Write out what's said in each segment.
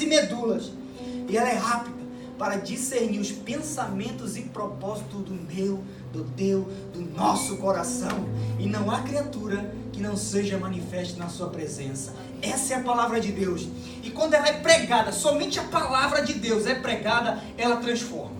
e medulas, e ela é rápida para discernir os pensamentos e propósitos do meu, do teu, do nosso coração, e não há criatura que não seja manifesta na sua presença. Essa é a palavra de Deus, e quando ela é pregada, somente a palavra de Deus é pregada, ela transforma.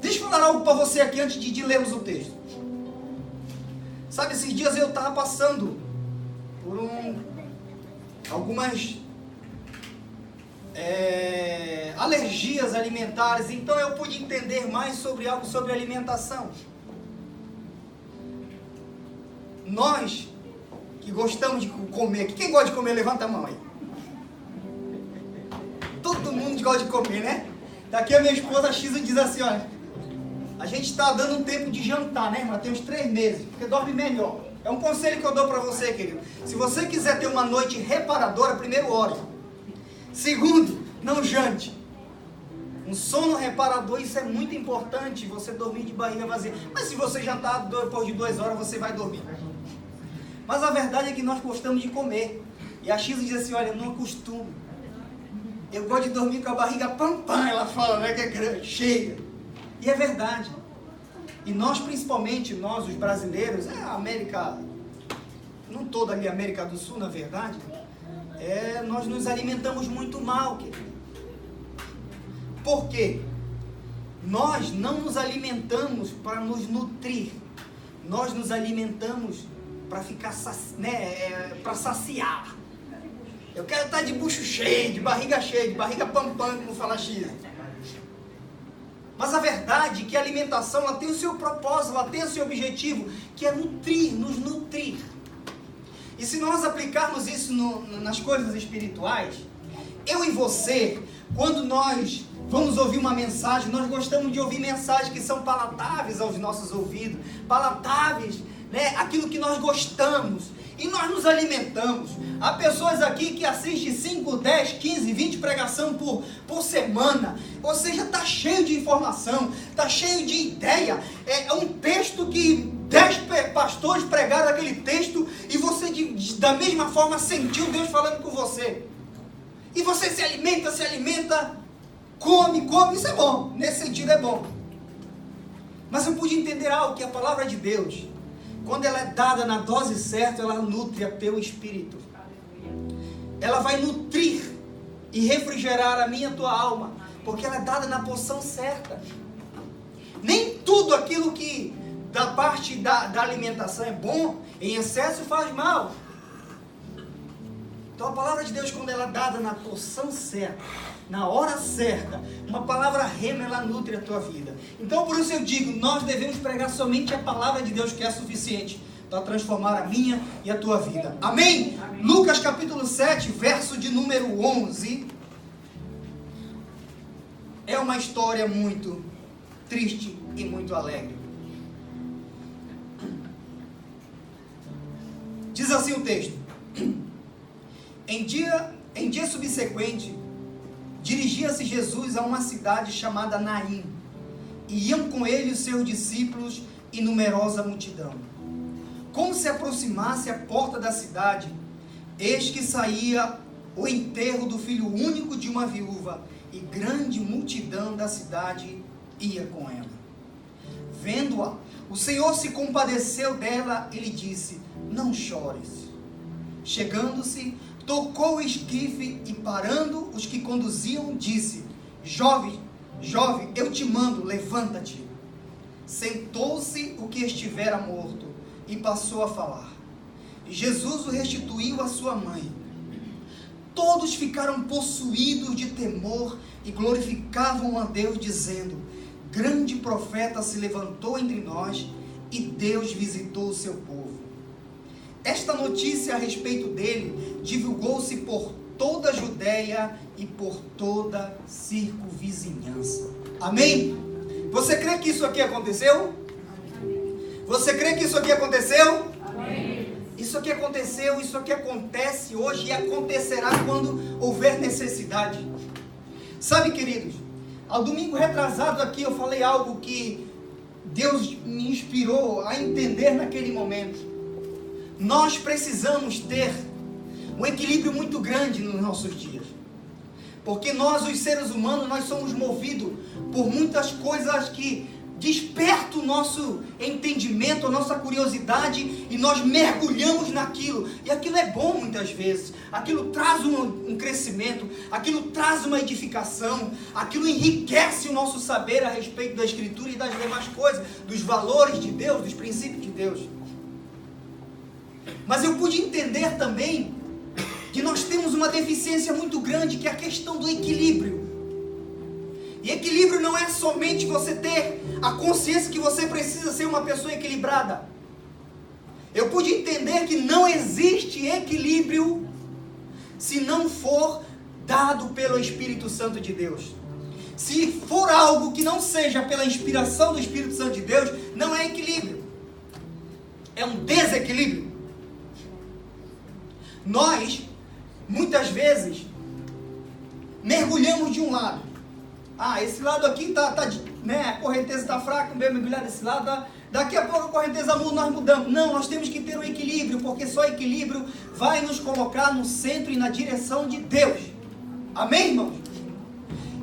Deixa eu falar algo para você aqui antes de lermos o texto. Sabe, esses dias eu estava passando por algumas alergias alimentares, então eu pude entender mais sobre algo sobre alimentação. Nós que gostamos de comer, quem gosta de comer, levanta a mão aí. Todo mundo gosta de comer, né? Daqui a minha esposa Xisa diz assim, olha, a gente está dando um tempo de jantar, né, irmã? Tem uns 3 meses, porque dorme melhor. É um conselho que eu dou para você, querido. Se você quiser ter uma noite reparadora, primeiro ore. Segundo, não jante. Um sono reparador, isso é muito importante, você dormir de barriga vazia. Mas se você jantar depois de 2 horas, você vai dormir. Mas a verdade é que nós gostamos de comer. E a Xisa diz assim, olha, eu não acostumo. Eu gosto de dormir com a barriga pam-pam, ela fala, né, que é grande, cheia. E é verdade. E nós, principalmente, nós, os brasileiros, a América, não toda ali a América do Sul, na verdade, nós nos alimentamos muito mal, querido. Por quê? Nós não nos alimentamos para nos nutrir. Nós nos alimentamos para ficar, para saciar. Eu quero estar de bucho cheio, de barriga pam-pam, como fala X. Mas a verdade é que a alimentação, ela tem o seu propósito, ela tem o seu objetivo, que é nutrir, nos nutrir. E se nós aplicarmos isso nas coisas espirituais, eu e você, quando nós vamos ouvir uma mensagem, nós gostamos de ouvir mensagens que são palatáveis aos nossos ouvidos, palatáveis, né? Aquilo que nós gostamos, e nós nos alimentamos. Há pessoas aqui que assistem 5, 10, 15, 20 pregação por semana, ou seja, está cheio de informação, está cheio de ideia. É um texto que 10 pastores pregaram aquele texto, e você da mesma forma sentiu Deus falando com você. E você se alimenta, come, isso é bom, nesse sentido é bom. Mas eu pude entender algo, que a palavra de Deus, quando ela é dada na dose certa, ela nutre a teu espírito. Ela vai nutrir e refrigerar a minha e a tua alma, porque ela é dada na porção certa. Nem tudo aquilo que da parte da alimentação é bom, em excesso faz mal. Então a palavra de Deus, quando ela é dada na porção certa, na hora certa, uma palavra rema, ela nutre a tua vida. Então por isso eu digo, nós devemos pregar somente a palavra de Deus, que é suficiente para transformar a minha e a tua vida. Amém? Amém. Lucas capítulo 7, verso de número 11. É uma história muito triste e muito alegre. Diz assim o texto. Em dia subsequente, dirigia-se Jesus a uma cidade chamada Naim, e iam com ele os seus discípulos e numerosa multidão. Como se aproximasse a porta da cidade, eis que saía o enterro do filho único de uma viúva, e grande multidão da cidade ia com ela. Vendo-a, o Senhor se compadeceu dela e lhe disse, não chores. Chegando-se, tocou o esquife e, parando os que conduziam, disse, jovem, eu te mando, levanta-te. Sentou-se o que estivera morto e passou a falar. Jesus o restituiu à sua mãe. Todos ficaram possuídos de temor e glorificavam a Deus, dizendo, grande profeta se levantou entre nós e Deus visitou o seu povo. Esta notícia a respeito dele divulgou-se por toda a Judéia e por toda a circunvizinhança. Amém? Você crê que isso aqui aconteceu? Você crê que isso aqui aconteceu? Amém. Isso aqui aconteceu, isso aqui acontece hoje e acontecerá quando houver necessidade. Sabe, queridos, ao domingo retrasado aqui eu falei algo que Deus me inspirou a entender naquele momento. Nós precisamos ter um equilíbrio muito grande nos nossos dias. Porque nós, os seres humanos, nós somos movidos por muitas coisas que despertam o nosso entendimento, a nossa curiosidade, e nós mergulhamos naquilo. E aquilo é bom muitas vezes. Aquilo traz um crescimento, aquilo traz uma edificação, aquilo enriquece o nosso saber a respeito da Escritura e das demais coisas, dos valores de Deus, dos princípios de Deus. Mas eu pude entender também que nós temos uma deficiência muito grande, que é a questão do equilíbrio. E equilíbrio não é somente você ter a consciência que você precisa ser uma pessoa equilibrada. Eu pude entender que não existe equilíbrio se não for dado pelo Espírito Santo de Deus. Se for algo que não seja pela inspiração do Espírito Santo de Deus, não é equilíbrio. É um desequilíbrio. Nós, muitas vezes, mergulhamos de um lado. Esse lado aqui a correnteza está fraca, vamos mergulhar desse lado. Daqui a pouco a correnteza muda, nós mudamos. Não, nós temos que ter um equilíbrio, porque só equilíbrio vai nos colocar no centro e na direção de Deus. Amém, irmãos?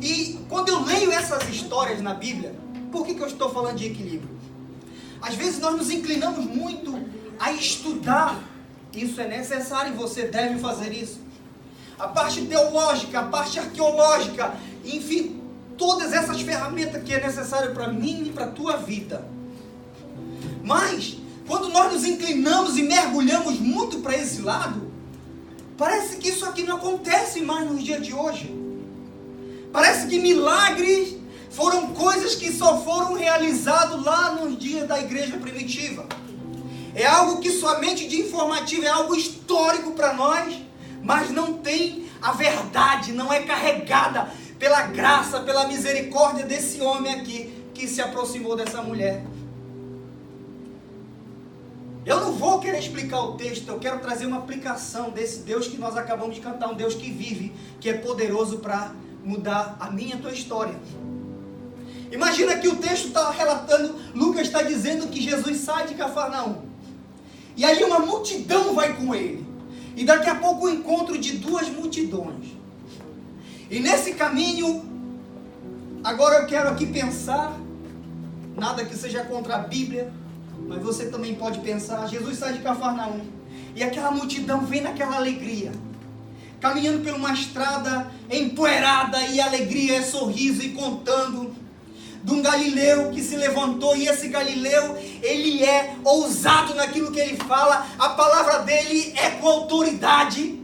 E quando eu leio essas histórias na Bíblia, por que eu estou falando de equilíbrio? Às vezes nós nos inclinamos muito a estudar. Isso é necessário e você deve fazer isso. A parte teológica, a parte arqueológica, enfim, todas essas ferramentas que é necessário para mim e para a tua vida. Mas, quando nós nos inclinamos e mergulhamos muito para esse lado, parece que isso aqui não acontece mais nos dias de hoje. Parece que milagres foram coisas que só foram realizados lá nos dias da igreja primitiva. É algo que somente de informativo, é algo histórico para nós, mas não tem a verdade, não é carregada pela graça, pela misericórdia desse homem aqui, que se aproximou dessa mulher. Eu não vou querer explicar o texto, eu quero trazer uma aplicação desse Deus que nós acabamos de cantar, um Deus que vive, que é poderoso para mudar a minha e a tua história. Imagina que o texto está relatando, Lucas está dizendo que Jesus sai de Cafarnaum. E aí uma multidão vai com ele. E daqui a pouco o encontro de duas multidões. E nesse caminho, agora eu quero aqui pensar, nada que seja contra a Bíblia, mas você também pode pensar, Jesus sai de Cafarnaum. E aquela multidão vem naquela alegria, caminhando por uma estrada empoeirada, e alegria é sorriso e contando de um Galileu que se levantou, e esse Galileu, ele é ousado naquilo que ele fala, a palavra dele é com autoridade.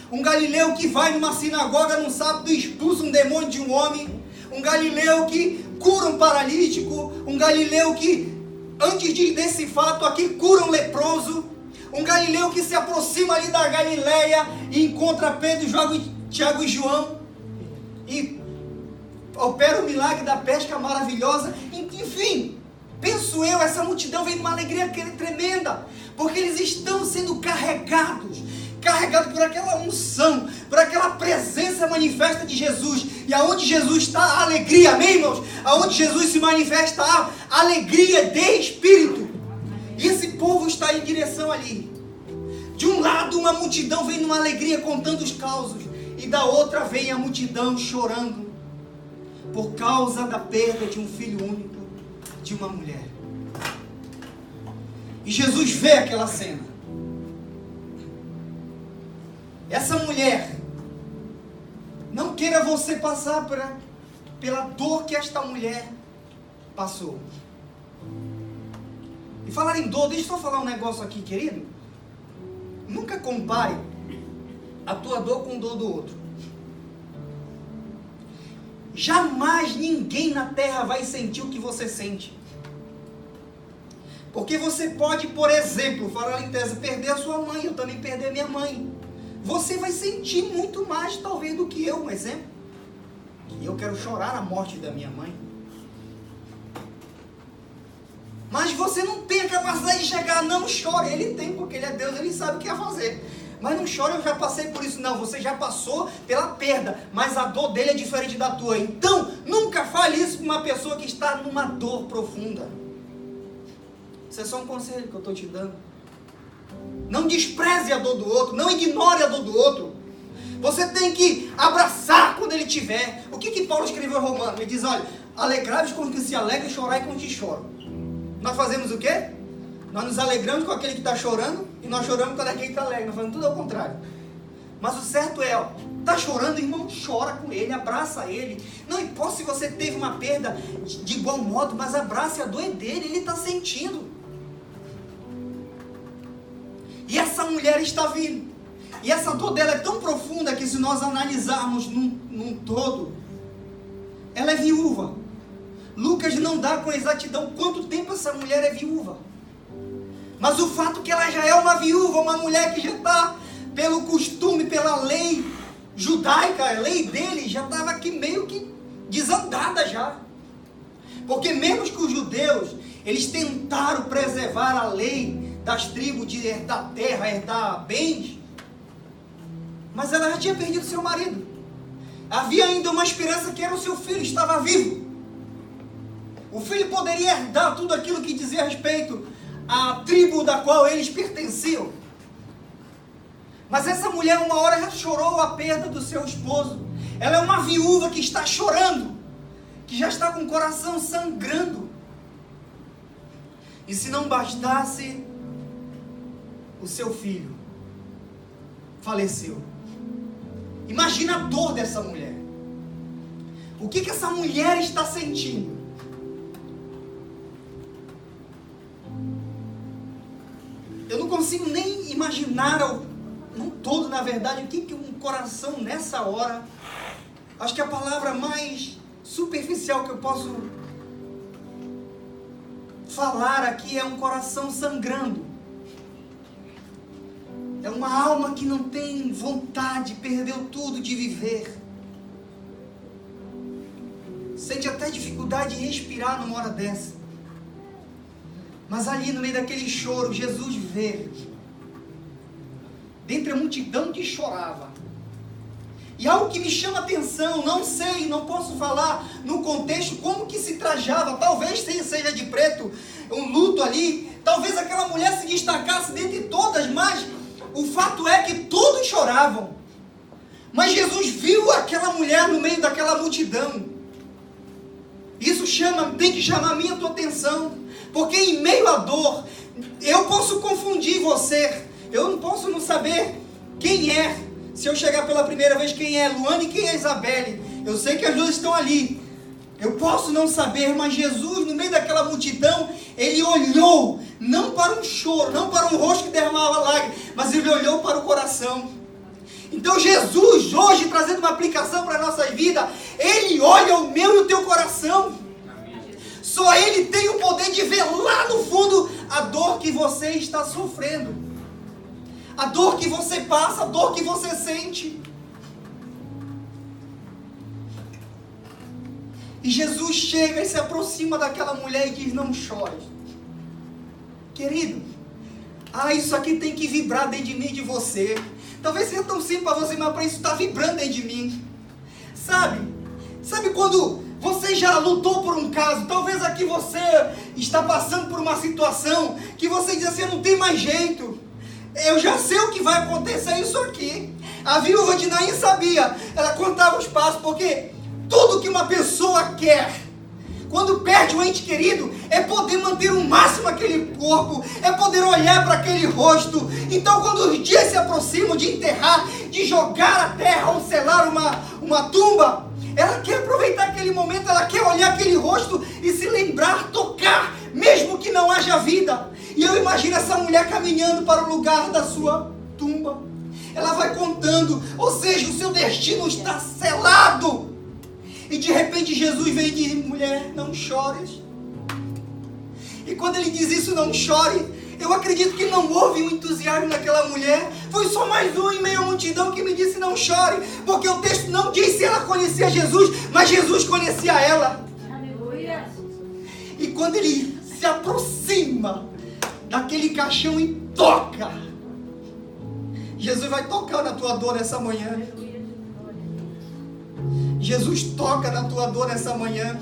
Um Galileu que vai numa sinagoga num sábado e expulsa um demônio de um homem, um Galileu que cura um paralítico, um Galileu que, antes desse fato aqui, cura um leproso, um Galileu que se aproxima ali da Galileia e encontra Pedro, Tiago e João, e opera o milagre da pesca maravilhosa. Enfim, penso eu, essa multidão vem numa alegria tremenda, porque eles estão sendo carregados por aquela unção, por aquela presença manifesta de Jesus. E aonde Jesus está, a alegria, amém, irmãos? Aonde Jesus se manifesta, a alegria de espírito. E esse povo está em direção ali. De um lado, uma multidão vem numa alegria contando os causos, e da outra vem a multidão chorando por causa da perda de um filho único de uma mulher. E Jesus vê aquela cena. Essa mulher, não queira você passar pela dor que esta mulher passou. E falar em dor, deixa eu só falar um negócio aqui, querido. Nunca compare a tua dor com a dor do outro. Jamais ninguém na terra vai sentir o que você sente. Porque você pode, por exemplo, falar em tese, perder a sua mãe, eu também perder minha mãe. Você vai sentir muito mais, talvez, do que eu, um exemplo. Que eu quero chorar a morte da minha mãe. Mas você não tem a capacidade de chegar, não chore. Ele tem, porque ele é Deus, ele sabe o que é fazer. Mas não chore, eu já passei por isso. Não, você já passou pela perda, mas a dor dele é diferente da tua. Então, nunca fale isso para uma pessoa que está numa dor profunda. Isso é só um conselho que eu estou te dando. Não despreze a dor do outro, não ignore a dor do outro. Você tem que abraçar quando ele tiver. O que Paulo escreveu em Romanos? Ele diz, olha, alegrai-vos com os que se alegram e chorai com os que choram. Nós fazemos o quê? Nós nos alegramos com aquele que está chorando e nós choramos com aquele que está alegre. Nós fazemos tudo ao contrário. Mas o certo é, ó, está chorando, irmão, chora com ele, abraça ele. Não importa se você teve uma perda de igual modo, mas abrace a dor dele, ele está sentindo. E essa mulher está vindo. E essa dor dela é tão profunda que se nós analisarmos num todo, ela é viúva. Lucas não dá com exatidão quanto tempo essa mulher é viúva. Mas o fato que ela já é uma viúva, uma mulher que já está, pelo costume, pela lei judaica, a lei dele, já estava aqui meio que desandada já. Porque mesmo que os judeus, eles tentaram preservar a lei das tribos de herdar terra, herdar bens, mas ela já tinha perdido seu marido. Havia ainda uma esperança que era o seu filho, estava vivo. O filho poderia herdar tudo aquilo que dizia respeito à tribo da qual eles pertenciam. Mas essa mulher uma hora já chorou a perda do seu esposo. Ela é uma viúva que está chorando, que já está com o coração sangrando. E se não bastasse, o seu filho faleceu. Imagina a dor dessa mulher. O que essa mulher está sentindo? Eu não consigo nem imaginar, não todo na verdade, o que um coração nessa hora. Acho que a palavra mais superficial que eu posso falar aqui é um coração sangrando. É uma alma que não tem vontade, perdeu tudo de viver. Sente até dificuldade de respirar numa hora dessa. Mas ali no meio daquele choro, Jesus vê. Dentre a multidão que chorava. E algo que me chama a atenção, não sei, não posso falar no contexto como que se trajava. Talvez seja de preto, um luto ali. Talvez aquela mulher se destacasse dentre todas, mas o fato é que todos choravam. Mas Jesus viu aquela mulher no meio daquela multidão. Isso tem que chamar a minha tua atenção. Porque em meio à dor, eu posso confundir você. Eu não posso não saber quem é. Se eu chegar pela primeira vez, quem é Luane e quem é Isabelle. Eu sei que as duas estão ali. Eu posso não saber, mas Jesus, no meio daquela multidão, ele olhou, não para um choro, não para um rosto que derramava lágrimas, mas ele olhou para o coração. Então Jesus, hoje, trazendo uma aplicação para a nossa vida, ele olha o meu e o teu coração. Só ele tem o poder de ver lá no fundo a dor que você está sofrendo. A dor que você passa, a dor que você sente. E Jesus chega e se aproxima daquela mulher e diz, não chore. Querido, isso aqui tem que vibrar dentro de mim e de você. Talvez seja tão simples para você, mas para isso está vibrando dentro de mim. Sabe quando você já lutou por um caso? Talvez aqui você está passando por uma situação que você diz assim, não tem mais jeito. Eu já sei o que vai acontecer isso aqui. A viúva de Naim sabia. Ela contava os passos, porque tudo que uma pessoa quer, quando perde um ente querido, é poder manter o máximo aquele corpo, é poder olhar para aquele rosto. Então quando os dias se aproximam de enterrar, de jogar a terra ou selar uma tumba, ela quer aproveitar aquele momento, ela quer olhar aquele rosto e se lembrar, tocar, mesmo que não haja vida. E eu imagino essa mulher caminhando para o lugar da sua tumba. Ela vai contando, ou seja, o seu destino está selado. E de repente Jesus vem e diz, mulher, não chores. E quando ele diz isso, não chore, eu acredito que não houve um entusiasmo naquela mulher. Foi só mais um em meio à multidão que me disse não chore. Porque o texto não diz se ela conhecia Jesus, mas Jesus conhecia ela. Aleluia. E quando ele se aproxima daquele caixão e toca, Jesus vai tocar na tua dor essa manhã. Jesus toca na tua dor nessa manhã.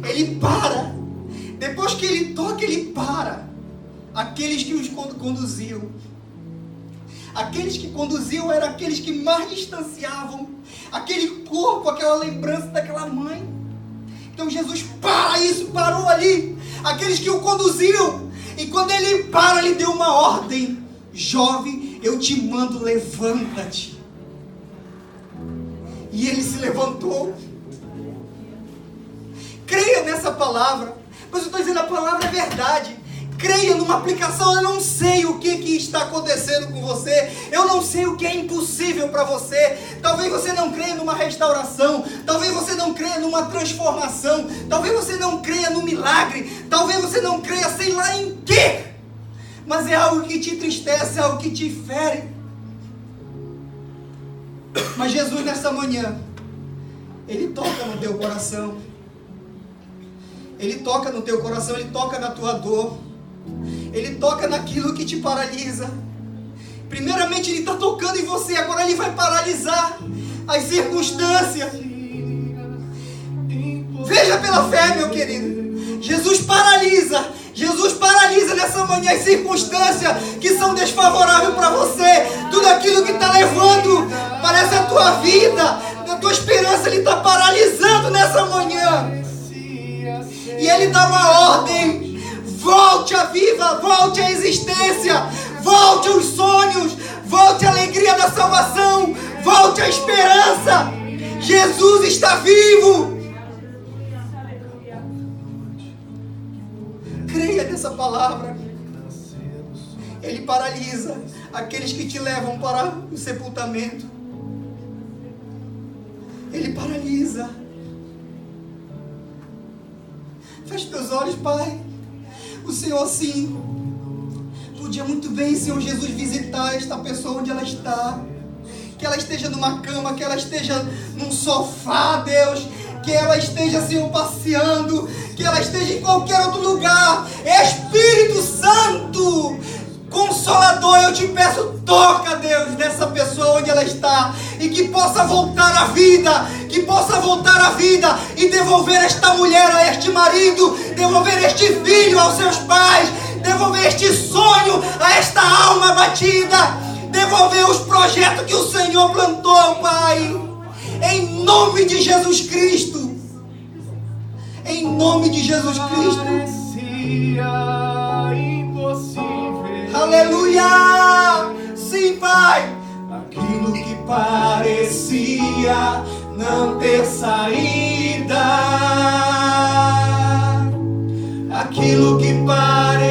Ele para. Depois que ele toca, ele para. Aqueles que os conduziam. Aqueles que conduziam eram aqueles que mais distanciavam aquele corpo, aquela lembrança daquela mãe. Então Jesus parou ali. Aqueles que o conduziam. E quando ele ele deu uma ordem: jovem, eu te mando, levanta-te. E ele se levantou. Creia nessa palavra. Mas eu estou dizendo, a palavra é verdade. Creia numa aplicação. Eu não sei o que está acontecendo com você. Eu não sei o que é impossível para você. Talvez você não creia numa restauração. Talvez você não creia numa transformação. Talvez você não creia no milagre. Talvez você não creia sei lá em quê. Mas é algo que te entristece, é algo que te fere. Mas Jesus nessa manhã, Ele toca no teu coração. Ele toca no teu coração, Ele toca na tua dor. Ele toca naquilo que te paralisa. Primeiramente Ele está tocando em você, agora Ele vai paralisar as circunstâncias. Veja pela fé, meu querido. Jesus paralisa nessa manhã as circunstâncias que são desfavoráveis para você. Tudo aquilo que está levando, parece a tua vida, a tua esperança, Ele está paralisando nessa manhã. E Ele dá uma ordem: volte à vida, volte à existência, volte aos sonhos, volte à alegria da salvação, volte à esperança. Jesus está vivo. Creia nessa palavra. Ele paralisa aqueles que te levam para o sepultamento. Ele paralisa. Feche teus olhos, Pai. O Senhor, sim, podia muito bem, Senhor Jesus, visitar esta pessoa onde ela está. Que ela esteja numa cama, que ela esteja num sofá, Deus. Que ela esteja, Senhor, passeando. Que ela esteja em qualquer outro lugar. Espírito Santo, Consolador, eu te peço, toca, Deus, nessa pessoa onde ela está. E que possa voltar à vida. Que possa voltar à vida e devolver esta mulher a este marido. Devolver este filho aos seus pais. Devolver este sonho a esta alma abatida. Devolver os projetos que o Senhor plantou, Pai. Em nome de Jesus Cristo. Em nome de Jesus Cristo. Aleluia. Sim, Pai. Aquilo que parecia não ter saída. Aquilo que parecia